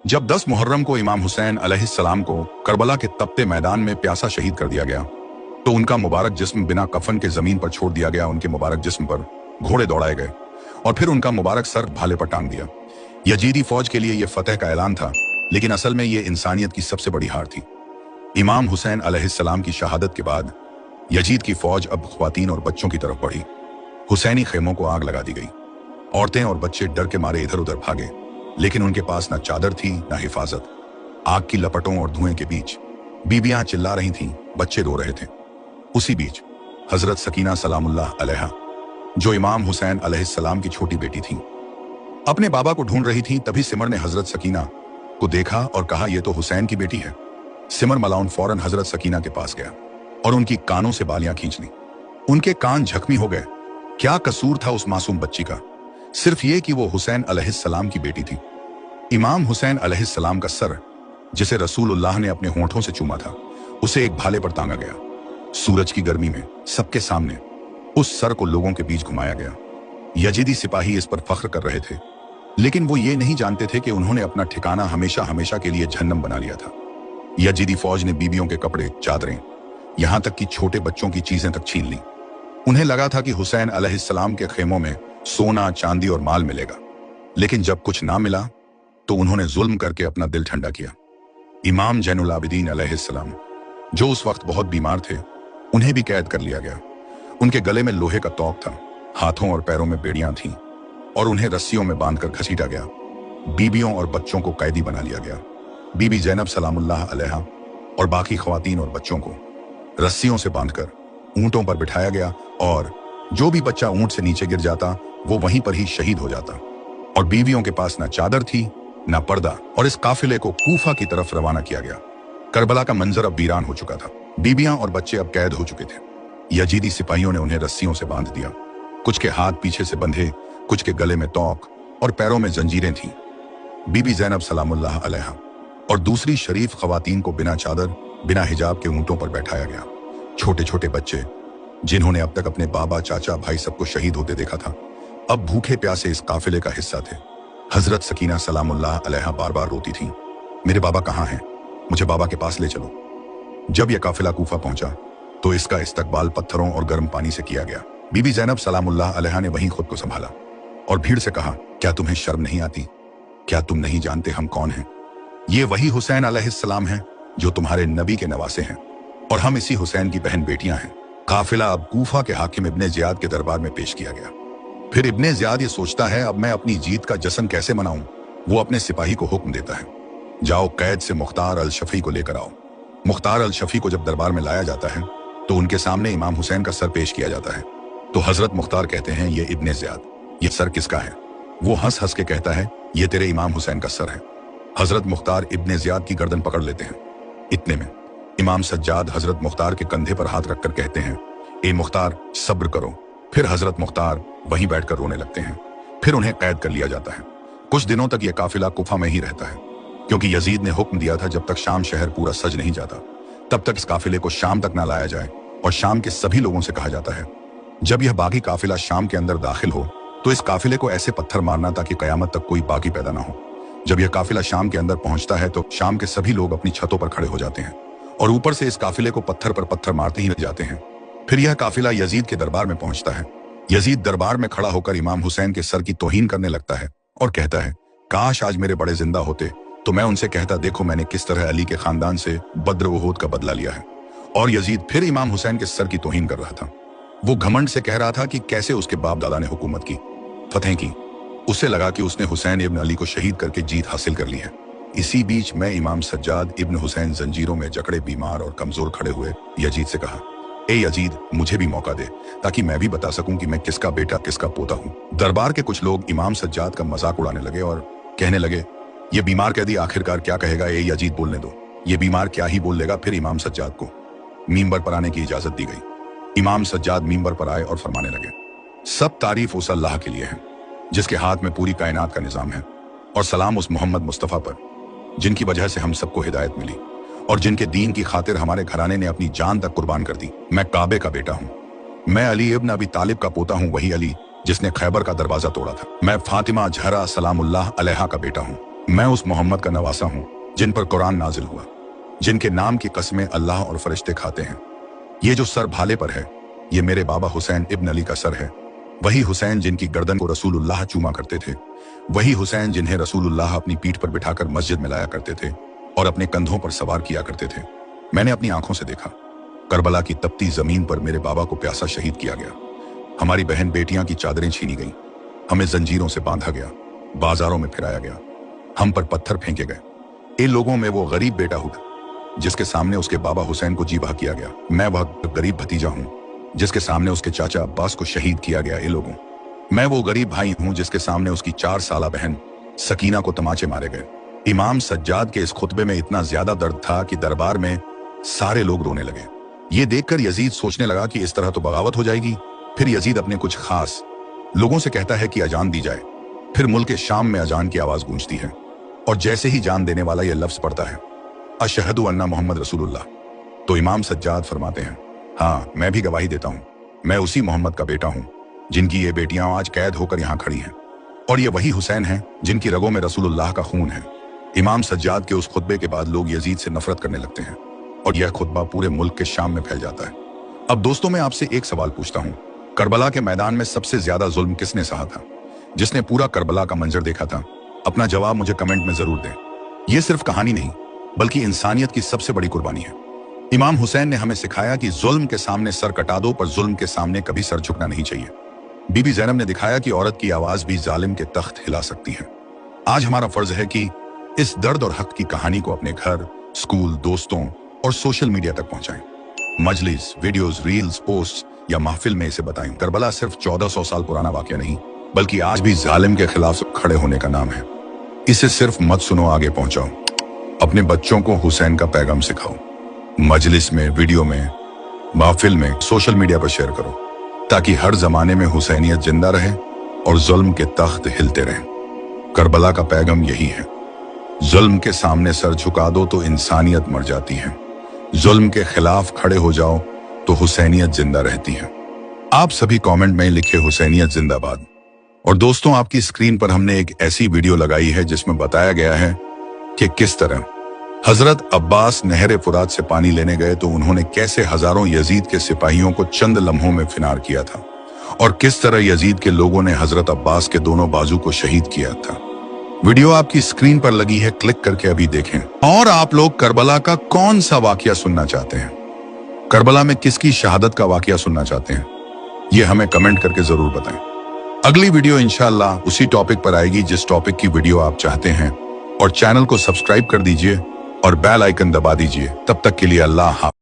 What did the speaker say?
जब 10 मुहर्रम को इमाम हुसैन अलैहिस्सलाम को करबला के तपते मैदान में प्यासा शहीद कर दिया गया, तो उनका मुबारक जिस्म बिना कफन के जमीन पर छोड़ दिया गया। उनके मुबारक जिस्म पर घोड़े दौड़ाए गए और फिर उनका मुबारक सर भाले पर टांग दिया। यजीदी फौज के लिए यह फतेह का ऐलान था, लेकिन असल में यह इंसानियत की सबसे बड़ी हार थी। इमाम हुसैन अलैहिस्सलाम की शहादत के बाद यजीद की फौज अब ख्वातीन और बच्चों की तरफ बढ़ी। हुसैनी खेमों को आग लगा दी गई। औरतें और बच्चे डर के मारे इधर उधर भागे, लेकिन उनके पास ना चादर थी ना हिफाजत। आग की लपटों और धुएं के बीच बीबियां चिल्ला रही थीं, बच्चे रो रहे थे। उसी बीच हजरत सकीना सलामुल्लाह अलैहा, जो इमाम हुसैन अलैहिस्सलाम की छोटी बेटी थी, अपने बाबा को ढूंढ रही थी। तभी सिमर ने हजरत सकीना को देखा और कहा, यह तो हुसैन की बेटी है। सिमर मलाउन फौरन हजरत सकीना के पास गया और उनकी कानों से बालियां खींच ली। उनके कान जख्मी हो गए। क्या कसूर था उस मासूम बच्ची का? सिर्फ ये कि वो हुसैन अलैहिस्सलाम की बेटी थी। इमाम हुसैन अलैहिस्सलाम का सर, जिसे रसूलुल्लाह ने अपने होंठों से चूमा था, उसे एक भाले पर टांगा गया। सूरज की गर्मी में सबके सामने उस सर को लोगों के बीच घुमाया गया। यजीदी सिपाही इस पर फख्र कर रहे थे, लेकिन वो ये नहीं जानते थे कि उन्होंने अपना ठिकाना हमेशा हमेशा के लिए जहन्नम बना लिया था। यजीदी फौज ने बीबियों के कपड़े, चादरें, यहां तक कि छोटे बच्चों की चीजें तक छीन ली। उन्हें लगा था कि हुसैन अलैहिस्सलाम के खेमों में सोना, चांदी और माल मिलेगा, लेकिन जब कुछ ना मिला तो उन्होंने जुल्म करके अपना दिल ठंडा किया। इमाम जैनुल आबिदीन अलैहिस्सलाम, जो उस वक्त बहुत बीमार थे, उन्हें भी कैद कर लिया गया। उनके गले में लोहे का तोक था, हाथों और पैरों में बेड़ियां थीं और उन्हें रस्सियों में बांधकर घसीटा गया। बीबियों और बच्चों को कैदी बना लिया गया। बीबी जैनब सलामुल्लाह अलैहा और बाकी ख्वातीन और बच्चों को रस्सियों से बांधकर ऊंटों पर बिठाया गया और जो भी बच्चा ऊंट से नीचे गिर जाता वो वहीं पर ही शहीद हो जाता। और बीवियों के पास ना चादर थी ना पर्दा, और इस काफिले को कूफा की तरफ रवाना किया गया। करबला का मंजर अब वीरान हो चुका था। बीबियां और बच्चे अब कैद हो चुके थे। यजीदी सिपाहियों ने उन्हें रस्सियों से बांध दिया। कुछ के हाथ पीछे से बंधे, कुछ के गले में तोक और पैरों में जंजीरें थीं। बीबी जैनब सलामुल्लाह अलैहा और दूसरी शरीफ खवातीन को बिना चादर, बिना हिजाब के ऊंटों पर बैठाया गया। छोटे छोटे बच्चे, जिन्होंने अब तक अपने बाबा, चाचा, भाई सबको शहीद होते देखा था, अब भूखे प्यासे इस काफिले का हिस्सा थे। हजरत सकीना सलामुल्लाह अलैहा बार बार रोती थीं, मेरे बाबा कहाँ हैं? मुझे बाबा के पास ले चलो। जब यह काफिला कूफा पहुंचा तो इसका इस्तकबाल पत्थरों और गर्म पानी से किया गया। बीबी जैनब सलामुल्लाह अलैहा ने वहीं खुद को संभाला और भीड़ से कहा, क्या तुम्हें शर्म नहीं आती? क्या तुम नहीं जानते हम कौन हैं? ये वही हुसैन अलैहिस्सलाम हैं जो तुम्हारे नबी के नवासे हैं, और हम इसी हुसैन की बहन बेटियां हैं। काफिला अब कूफा के हाकिम इब्ने ज़ियाद के दरबार में पेश किया गया। फिर इब्ने ज़ियाद ये सोचता है, अब मैं अपनी जीत का जश्न कैसे मनाऊं? वो अपने सिपाही को हुक्म देता है, जाओ कैद से मुख्तार अल शफी को लेकर आओ। मुख्तार अल शफी को जब दरबार में लाया जाता है तो उनके सामने इमाम हुसैन का सर पेश किया जाता है। तो हजरत मुख्तार कहते हैं, ये इब्ने ज़ियाद, ये सर किसका है? वो हंस हंस के कहता है, ये तेरे इमाम हुसैन का सर है। हजरत मुख्तार इब्ने ज़ियाद की गर्दन पकड़ लेते हैं। इतने में इमाम सज्जाद हजरत मुख्तार के कंधे पर हाथ रखकर कहते हैं, ए मुख्तार सब्र करो। फिर हजरत मुख्तार वहीं बैठकर रोने लगते हैं। फिर उन्हें कैद कर लिया जाता है। कुछ दिनों तक यह काफिला कुफा में ही रहता है, क्योंकि यजीद ने हुक्म दिया था जब तक शाम शहर पूरा सज नहीं जाता तब तक इस काफिले को शाम तक ना लाया जाए। और शाम के सभी लोगों से कहा जाता है, जब यह बाकी काफिला शाम के अंदर दाखिल हो तो इस काफिले को ऐसे पत्थर मारना ताकि कयामत तक कोई बाकी पैदा ना हो। जब यह काफिला शाम के अंदर पहुंचता है तो शाम के सभी लोग अपनी छतों पर खड़े हो जाते हैं और ऊपर से इस काफिले को पत्थर पर पत्थर मारते ही जाते हैं। फिर यह काफिला यजीद के दरबार में पहुंचता है। यजीद दरबार में खड़ा होकर इमाम हुसैन के सर की तौहीन करने लगता है और कहता है, काश आज मेरे बड़े जिंदा होते तो मैं उनसे कहता, देखो मैंने किस तरह अली के खानदान से बद्र वहूद का बदला लिया है। और यजीद फिर इमाम हुसैन के सर की तौहीन कर रहा था। वो घमंड से कह रहा था कि कैसे उसके बाप दादा ने हुकूमत की, फतेह की। उसे लगा कि उसने हुसैन इब्न अली को शहीद करके जीत हासिल कर ली है। इसी बीच मैं इमाम सज्जाद इब्न हुसैन जंजीरों में जकड़े, बीमार और कमजोर खड़े हुए यजीद से कहा, ए यजीद, मुझे भी मौका दे ताकि मैं भी बता सकूं कि मैं किसका बेटा किसका पोता हूं। दरबार के कुछ लोग इमाम सज्जाद का मजाक उड़ाने लगे और कहने लगे, ये बीमार कैदी आखिरकार क्या कहेगा? ए यजीद, बोलने दो, ये बीमार क्या ही बोल लेगा। फिर इमाम सज्जाद को मींबर पर आने की इजाजत दी गई। इमाम सज्जाद मींबर पर आए और फरमाने लगे, सब तारीफ उस अल्लाह के लिए है जिसके हाथ में पूरी कायनात का निजाम है, और सलाम उस मोहम्मद मुस्तफ़ा पर जिनकी वजह से हम सबको हिदायत मिली और जिनके दीन की खातिर हमारे घराने ने अपनी जान तक कुर्बान कर दी। मैं काबे का बेटा हूँ। मैं अली इब्न अबी तालिब का पोता हूँ, वही अली जिसने खैबर का दरवाजा तोड़ा था। मैं फातिमा जहरा सलामुल्लाह अलैहा का बेटा हूँ। मैं उस मोहम्मद का नवासा हूं जिन पर कुरान नाजिल हुआ, जिनके नाम की कस्में अल्लाह और फरिश्ते खाते हैं। ये जो सर भाले पर है, ये मेरे बाबा हुसैन इब्न अली का सर है। वही हुसैन जिनकी गर्दन को रसूलुल्लाह चूमा करते थे, वही हुसैन जिन्हें रसूलुल्लाह अपनी पीठ पर बिठाकर मस्जिद में लाया करते थे और अपने कंधों पर सवार किया करते थे। मैंने अपनी आंखों से देखा, करबला की तपती जमीन पर मेरे बाबा को प्यासा शहीद किया गया। हमारी बहन बेटियां की चादरें छीनी गईं, हमें जंजीरों से बांधा गया, बाजारों में फिराया गया, हम पर पत्थर फेंके गए। इन लोगों में वो गरीब बेटा हुआ जिसके सामने उसके बाबा हुसैन को जी बहा किया गया। मैं वह गरीब भतीजा हूं जिसके सामने उसके चाचा अब्बास को शहीद किया गया। ये लोगों मैं वो गरीब भाई हूं जिसके सामने उसकी 4 साला बहन सकीना को तमाचे मारे गए। इमाम सज्जाद के इस खुतबे में इतना ज्यादा दर्द था कि दरबार में सारे लोग रोने लगे। ये देखकर यजीद सोचने लगा कि इस तरह तो बगावत हो जाएगी। फिर यजीद अपने कुछ खास लोगों से कहता है कि अजान दी जाए। फिर मुल्क शाम में अजान की आवाज गूंजती है और जैसे ही जान देने वाला यह लफ्ज पड़ता है, अशहदु अन्ना मोहम्मद रसूलुल्लाह, तो इमाम सज्जाद फरमाते हैं, हाँ मैं भी गवाही देता हूं, मैं उसी मोहम्मद का बेटा हूं जिनकी ये बेटियां आज कैद होकर यहां खड़ी हैं, और ये वही हुसैन हैं जिनकी रगों में रसूलुल्लाह का खून है। इमाम सज्जाद के उस खुतबे के बाद लोग यजीद से नफरत करने लगते हैं और यह खुतबा पूरे मुल्क के शाम में फैल जाता है। अब दोस्तों, मैं आपसे एक सवाल पूछता हूं, करबला के मैदान में सबसे ज्यादा जुल्म किसने सहा था? जिसने पूरा करबला का मंजर देखा था, अपना जवाब मुझे कमेंट में जरूर दें। यह सिर्फ कहानी नहीं बल्कि इंसानियत की सबसे बड़ी कुर्बानी है। इमाम हुसैन ने हमें सिखाया कि जुल्म के सामने सर कटा दो, पर जुल्म के सामने कभी सर झुकना नहीं चाहिए। बीबी ज़ैनब ने दिखाया कि औरत की आवाज भी जालिम के तख्त हिला सकती है। आज हमारा फर्ज है कि इस दर्द और हक की कहानी को अपने घर, स्कूल, दोस्तों और सोशल मीडिया तक पहुंचाएं। मजलिस, वीडियोस, रील्स, पोस्ट या महफिल में इसे बताएं। करबला सिर्फ 1400 साल पुराना वाकया नहीं, बल्कि आज भी जालिम के खिलाफ खड़े होने का नाम है। इसे सिर्फ मत सुनो, आगे पहुंचाओ। अपने बच्चों को हुसैन का पैगाम सिखाओ। मजलिस में, वीडियो में, महफिल में, सोशल मीडिया पर शेयर करो, ताकि हर जमाने में हुसैनियत जिंदा रहे और जुल्म के तख्त हिलते रहें। करबला का पैगाम यही है, जुल्म के सामने सर झुका दो तो इंसानियत मर जाती है, जुल्म के खिलाफ खड़े हो जाओ तो हुसैनियत जिंदा रहती है। आप सभी कमेंट में लिखे हुसैनियत जिंदाबाद। और दोस्तों, आपकी स्क्रीन पर हमने एक ऐसी वीडियो लगाई है जिसमें बताया गया है कि किस तरह हजरत अब्बास नहर फुरात से पानी लेने गए तो उन्होंने कैसे हजारों यजीद के सिपाहियों को चंद लम्हों में फिनार किया था, और किस तरह यजीद के लोगों ने हजरत अब्बास के दोनों बाजू को शहीद किया था। वीडियो आपकी स्क्रीन पर लगी है, क्लिक करके अभी देखें। और आप लोग करबला का कौन सा वाकया सुनना चाहते हैं? करबला में किसकी शहादत का वाकया सुनना चाहते हैं? ये हमें कमेंट करके जरूर बताएं। अगली वीडियो इंशाअल्लाह उसी टॉपिक पर आएगी जिस टॉपिक की वीडियो आप चाहते हैं, और चैनल को सब्सक्राइब कर दीजिए और बेल आइकन दबा दीजिए। तब तक के लिए अल्लाह हाफ़िज़।